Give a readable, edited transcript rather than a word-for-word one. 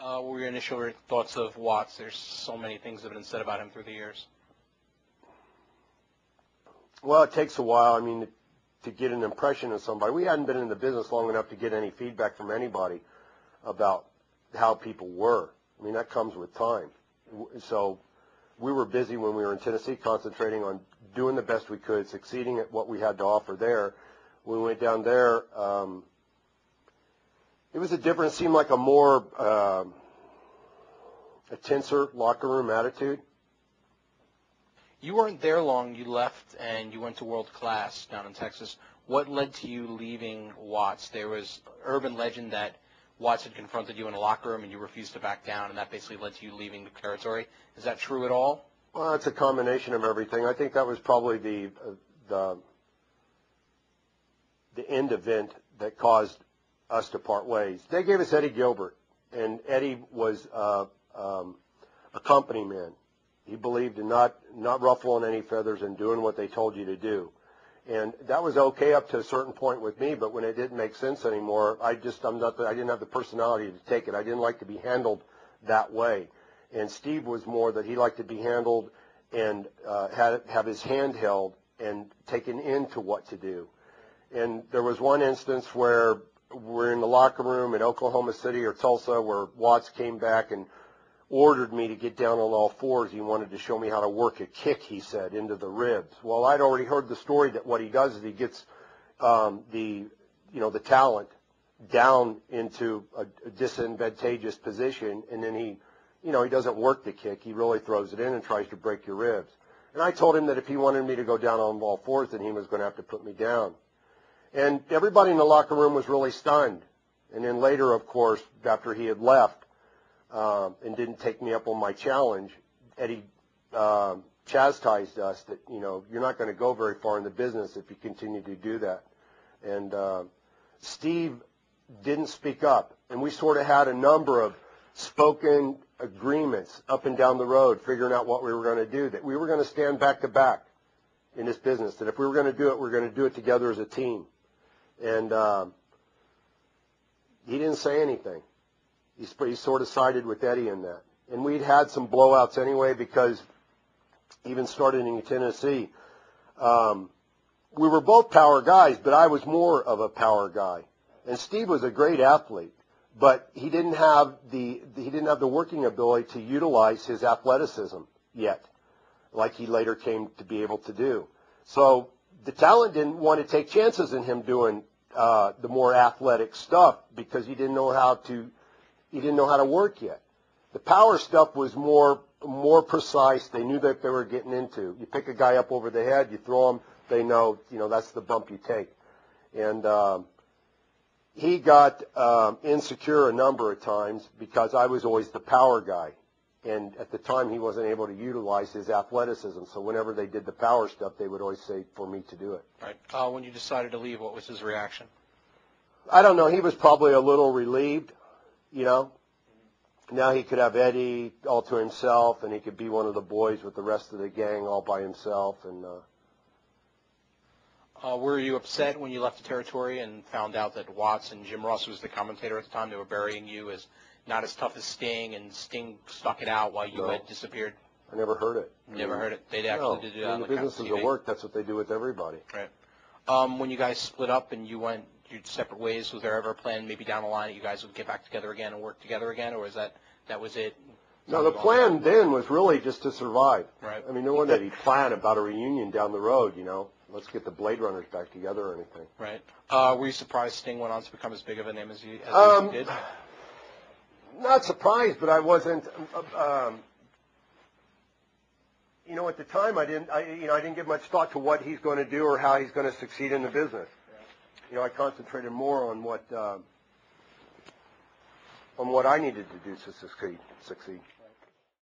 What were your initial thoughts of Watts? There's so many things that have been said about him through the years. Well, it takes a while. I mean, to get an impression of somebody. We hadn't been in the business long enough to get any feedback from anybody about how people were. I mean, that comes with time. So we were busy when we were in Tennessee concentrating on doing the best we could, succeeding at what we had to offer there. When we went down there, it was a different, seemed like a more a tenser locker room attitude. You weren't there long. You left and you went to World Class down in Texas. What led to you leaving Watts? There was urban legend that Watts had confronted you in a locker room and you refused to back down, and that basically led to you leaving the territory. Is that true at all? Well, it's a combination of everything. I think that was probably the end event that caused us to part ways. They gave us Eddie Gilbert, and Eddie was a company man. He believed in not ruffling any feathers and doing what they told you to do. And that was okay up to a certain point with me, but when it didn't make sense anymore, I didn't have the personality to take it. I didn't like to be handled that way. And Steve was more that he liked to be handled and have his hand held and taken into what to do. And there was one instance where we're in the locker room in Oklahoma City or Tulsa where Watts came back and ordered me to get down on all fours. He wanted to show me how to work a kick, he said, into the ribs. Well, I'd already heard the story that what he does is he gets the talent down into a disadvantageous position, and then he doesn't work the kick. He really throws it in and tries to break your ribs. And I told him that if he wanted me to go down on all fours, then he was going to have to put me down. And everybody in the locker room was really stunned. And then later, of course, after he had left, and didn't take me up on my challenge, Eddie chastised us that, you're not going to go very far in the business if you continue to do that. And Steve didn't speak up. And we sort of had a number of spoken agreements up and down the road, figuring out what we were going to do, that we were going to stand back to back in this business, that if we were going to do it, we were going to do it together as a team. And he didn't say anything. He sort of sided with Eddie in that. And we'd had some blowouts anyway because even starting in Tennessee, we were both power guys, but I was more of a power guy. And Steve was a great athlete, but he didn't have the working ability to utilize his athleticism yet, like he later came to be able to do. So the talent didn't want to take chances in him doing the more athletic stuff because he didn't know how to work yet. The power stuff was more precise. They knew that they were getting into. You pick a guy up over the head, you throw him, they know, that's the bump you take. And he got insecure a number of times because I was always the power guy. And at the time, he wasn't able to utilize his athleticism. So whenever they did the power stuff, they would always say for me to do it. Right. When you decided to leave, what was his reaction? I don't know. He was probably a little relieved. Now he could have Eddie all to himself, and he could be one of the boys with the rest of the gang all by himself. And were you upset when you left the territory and found out that Watts and Jim Ross, who was the commentator at the time, they were burying you as not as tough as Sting, and Sting stuck it out while you had disappeared? I never heard it. Never heard it. They actually did it on the business is a work. That's what they do with everybody. Right. When you guys split up and you went your separate ways, was there ever a plan maybe down the line that you guys would get back together again and work together again, or was that was it? No, the plan then was really just to survive. Right. I mean, there wasn't any plan about a reunion down the road, Let's get the Blade Runners back together or anything. Right. Were you surprised Sting went on to become as big of a name as he did? Not surprised, but I wasn't. At the time, I didn't give much thought to what he's going to do or how he's going to succeed in the business. I concentrated more on what I needed to do to succeed.